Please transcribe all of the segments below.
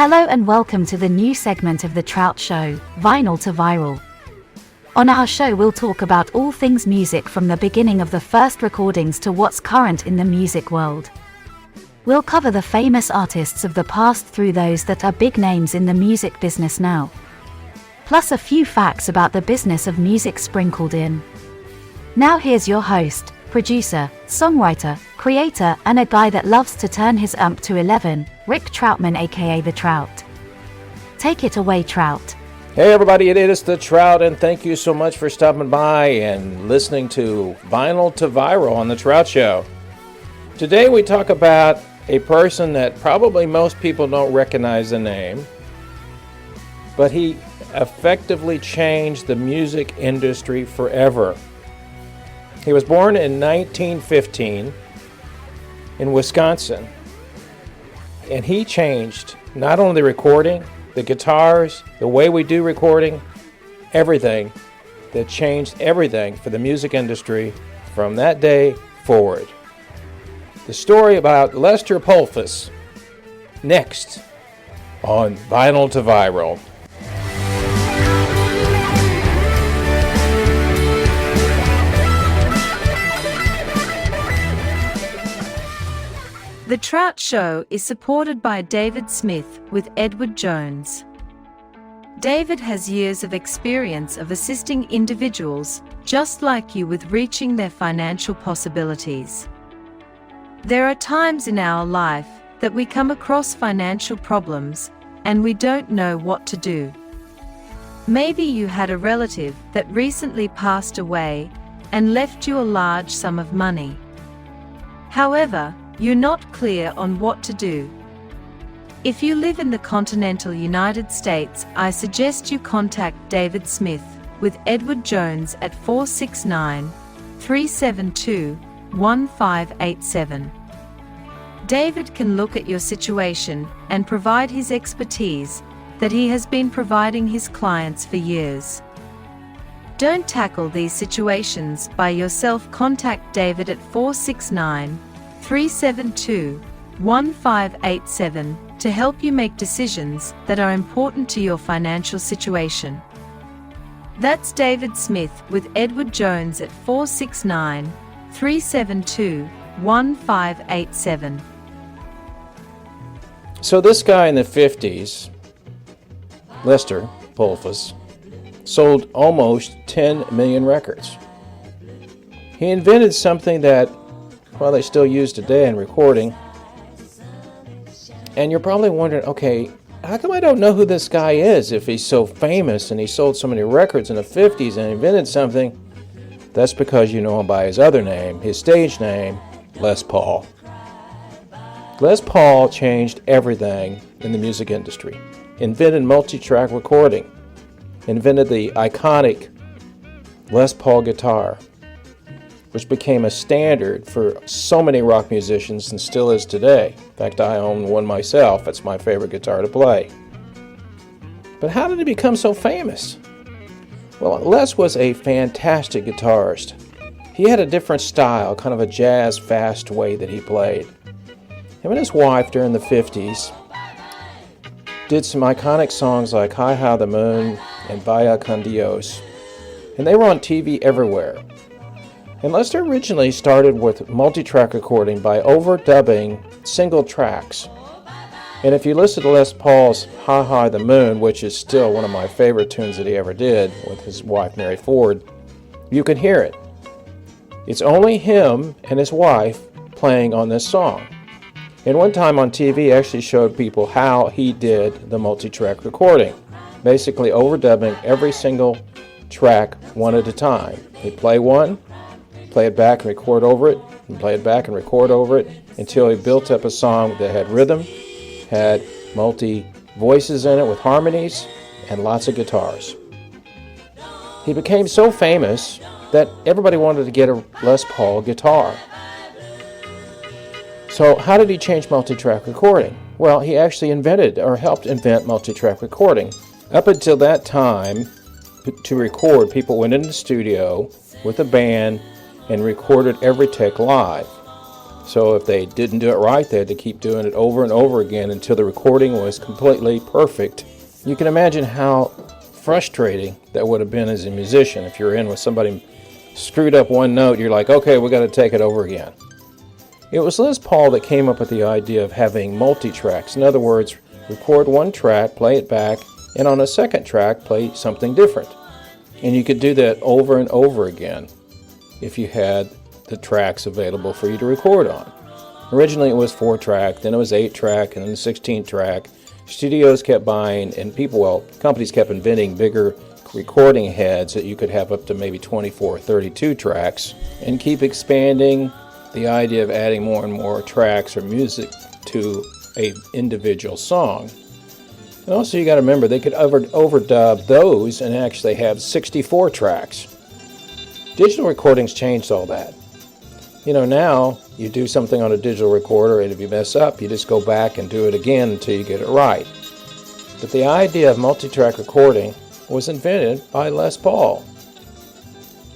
Hello and welcome to the new segment of The Trout Show, Vinyl to Viral. On our show we'll talk about all things music from the beginning of the first recordings to what's current in the music world. We'll cover the famous artists of the past through those that are big names in the music business now. Plus a few facts about the business of music sprinkled in. Now here's your host, producer, songwriter, creator, and a guy that loves to turn his amp to 11, Rick Troutman aka The Trout. Take it away, Trout. Hey everybody, it is The Trout, and thank you so much for stopping by and listening to Vinyl to Viral on The Trout Show. Today we talk about a person that probably most people don't recognize the name, but he effectively changed the music industry forever. He was born in 1915 in Wisconsin, and he changed not only the recording, the guitars, the way we do recording, everything. That changed everything for the music industry from that day forward. The story about Lester Polsfuss, next on Vinyl to Viral. The Trout Show is supported by David Smith with Edward Jones. David has years of experience of assisting individuals just like you with reaching their financial possibilities. There are times in our life that we come across financial problems and we don't know what to do. Maybe you had a relative that recently passed away and left you a large sum of money. However, you're not clear on what to do. If you live in the continental United States, I suggest you contact David Smith with Edward Jones at 469-372-1587. David can look at your situation and provide his expertise that he has been providing his clients for years. Don't tackle these situations by yourself. Contact David at 469-372-1587 to help you make decisions that are important to your financial situation. That's David Smith with Edward Jones at 469-372-1587. So this guy in the 50s, Lester Polsfuss, sold almost 10 million records. He invented something that, well, they still use today in recording. And you're probably wondering, okay, how come I don't know who this guy is if he's so famous and he sold so many records in the 50s and invented something? That's because you know him by his other name, his stage name, Les Paul. Les Paul changed everything in the music industry. Invented multi-track recording. Invented the iconic Les Paul guitar, which became a standard for so many rock musicians and still is today. In fact, I own one myself. It's my favorite guitar to play. But how did he become so famous? Well, Les was a fantastic guitarist. He had a different style, kind of a jazz fast way that he played. Him and his wife during the 50s did some iconic songs like Hi Hi the Moon and Vaya con Dios, and they were on TV everywhere. And Lester originally started with multi-track recording by overdubbing single tracks. And if you listen to Les Paul's Hi Hi the Moon, which is still one of my favorite tunes that he ever did with his wife Mary Ford, you can hear it. It's only him and his wife playing on this song. And one time on TV, he actually showed people how he did the multi-track recording, basically overdubbing every single track one at a time. He'd play one, play it back and record over it, and play it back and record over it, until he built up a song that had rhythm, had multi-voices in it with harmonies, and lots of guitars. He became so famous that everybody wanted to get a Les Paul guitar. So how did he change multi-track recording? Well, he actually invented or helped invent multi-track recording. Up until that time, to record, people went into the studio with a band and recorded every take live. So if they didn't do it right, they had to keep doing it over and over again until the recording was completely perfect. You can imagine how frustrating that would have been as a musician. If you're in with somebody screwed up one note, you're like, okay, we got to take it over again. It was Les Paul that came up with the idea of having multi-tracks. In other words, record one track, play it back, and on a second track, play something different. And you could do that over and over again if you had the tracks available for you to record on. Originally it was 4-track, then it was 8-track, and then 16-track. Studios kept buying, and companies kept inventing bigger recording heads that you could have up to maybe 24 or 32 tracks, and keep expanding the idea of adding more and more tracks or music to an individual song. And also you got to remember, they could overdub those and actually have 64 tracks. Digital recordings changed all that. Now you do something on a digital recorder, and if you mess up, you just go back and do it again until you get it right. But the idea of multi-track recording was invented by Les Paul.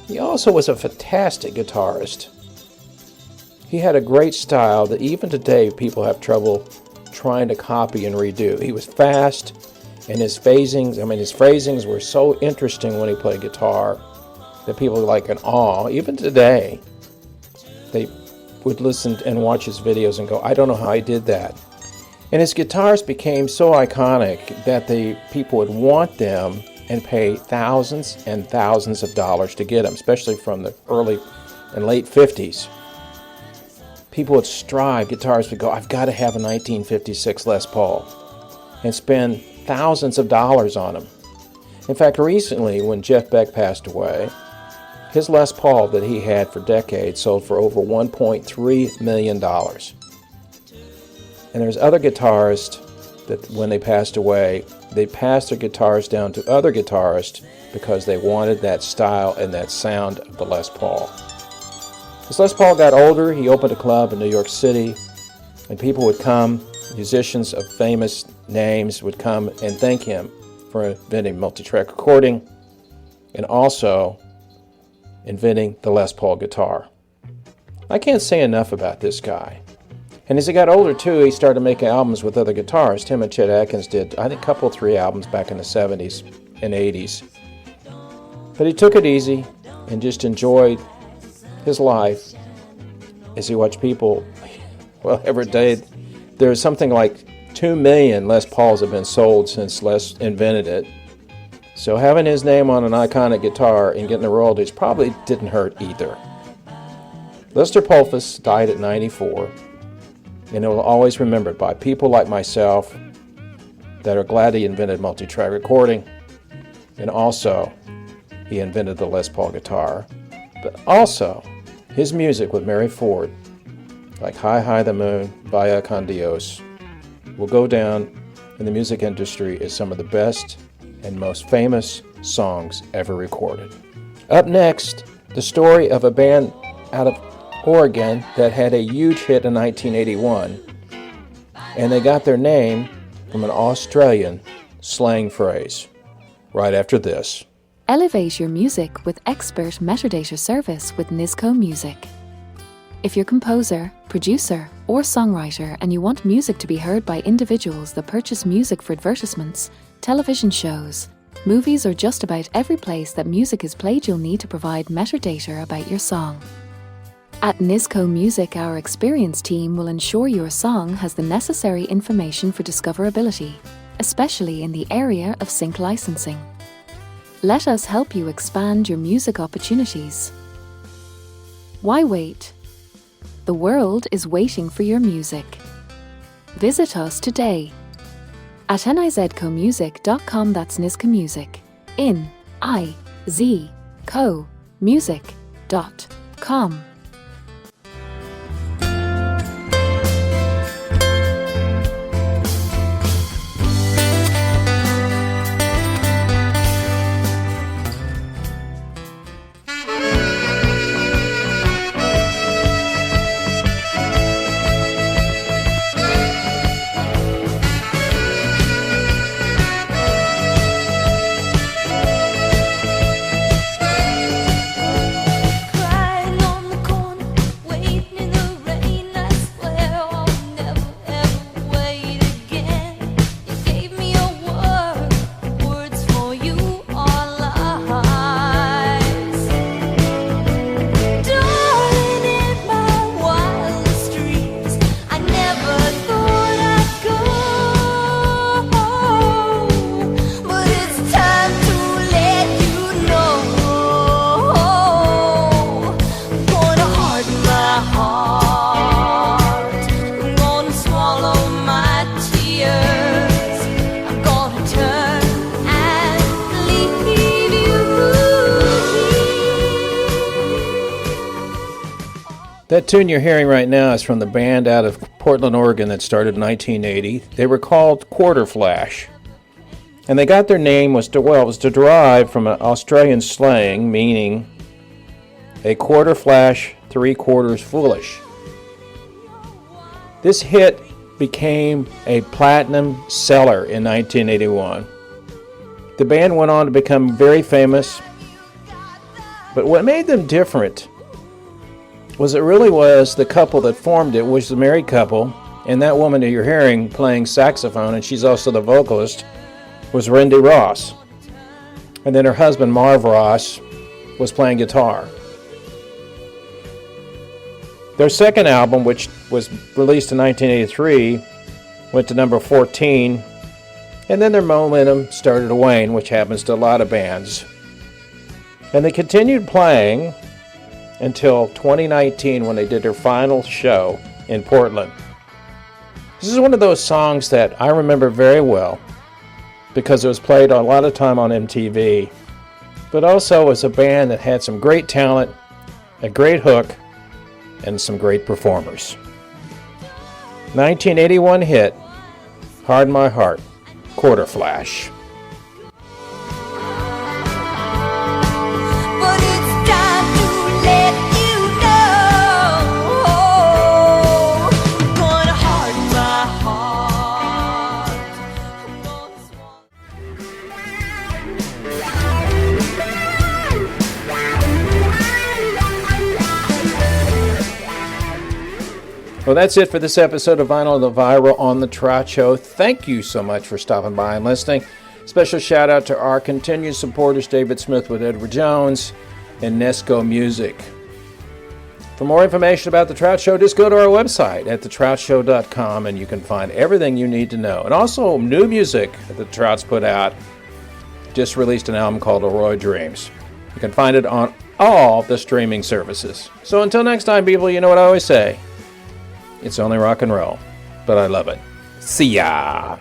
He also was a fantastic guitarist. He had a great style that even today people have trouble trying to copy and redo. He was fast, and his phrasings were so interesting when he played guitar that people were like in awe. Even today, they would listen and watch his videos and go, I don't know how he did that. And his guitars became so iconic that people would want them and pay thousands and thousands of dollars to get them, especially from the early and late 50s. People would strive, guitarists would go, I've got to have a 1956 Les Paul, and spend thousands of dollars on them. In fact, recently, when Jeff Beck passed away, his Les Paul that he had for decades sold for over $1.3 million. And there's other guitarists that when they passed away, they passed their guitars down to other guitarists because they wanted that style and that sound of the Les Paul. As Les Paul got older, he opened a club in New York City, and people would come, musicians of famous names would come and thank him for inventing multi-track recording and also inventing the Les Paul guitar. I can't say enough about this guy. And as he got older too, he started making albums with other guitarists. Him and Chet Atkins did, I think, three albums back in the 70s and 80s. But he took it easy and just enjoyed his life as he watched people, every day there's something like 2 million Les Pauls have been sold since Les invented it. So having his name on an iconic guitar and getting the royalties probably didn't hurt either. Lester Polsfuss died at 94, and it will always remembered by people like myself that are glad he invented multi-track recording, and also he invented the Les Paul guitar. But also, his music with Mary Ford, like High, High the Moon, Vaya con Dios, will go down in the music industry as some of the best and most famous songs ever recorded. Up next, the story of a band out of Oregon that had a huge hit in 1981, and they got their name from an Australian slang phrase. Right after this. Elevate your music with expert metadata service with Nisco Music. If you're a composer, producer, or songwriter and you want music to be heard by individuals that purchase music for advertisements, television shows, movies, or just about every place that music is played, you'll need to provide metadata about your song. At Nisco Music, our experienced team will ensure your song has the necessary information for discoverability, especially in the area of sync licensing. Let us help you expand your music opportunities. Why wait? The world is waiting for your music. Visit us today at nizcomusic.com. That's Nisco Music. nizcomusic.com. Crying on the corner. That tune you're hearing right now is from the band out of Portland, Oregon that started in 1980. They were called Quarter Flash. And they got their name was derived from an Australian slang meaning a quarter flash, 3/4 foolish. This hit became a platinum seller in 1981. The band went on to become very famous, but what made them different was the couple that formed it, which was a married couple, and that woman that you're hearing playing saxophone, and she's also the vocalist, was Randy Ross. And then her husband, Marv Ross, was playing guitar. Their second album, which was released in 1983, went to number 14, and then their momentum started to wane, which happens to a lot of bands. And they continued playing until 2019 when they did their final show in Portland. This is one of those songs that I remember very well because it was played a lot of time on MTV, but also as a band that had some great talent, a great hook, and some great performers. 1981 hit, Hard My Heart, Quarter Flash. Well, that's it for this episode of Vinyl to Viral on the Trout Show. Thank you so much for stopping by and listening. Special shout out to our continued supporters, David Smith with Edward Jones and Nesco Music. For more information about the Trout Show, just go to our website at thetroutshow.com and you can find everything you need to know. And also new music that the Trouts put out. Just released an album called Aurora Dreams. You can find it on all the streaming services. So until next time, people, you know what I always say. It's only rock and roll, but I love it. See ya!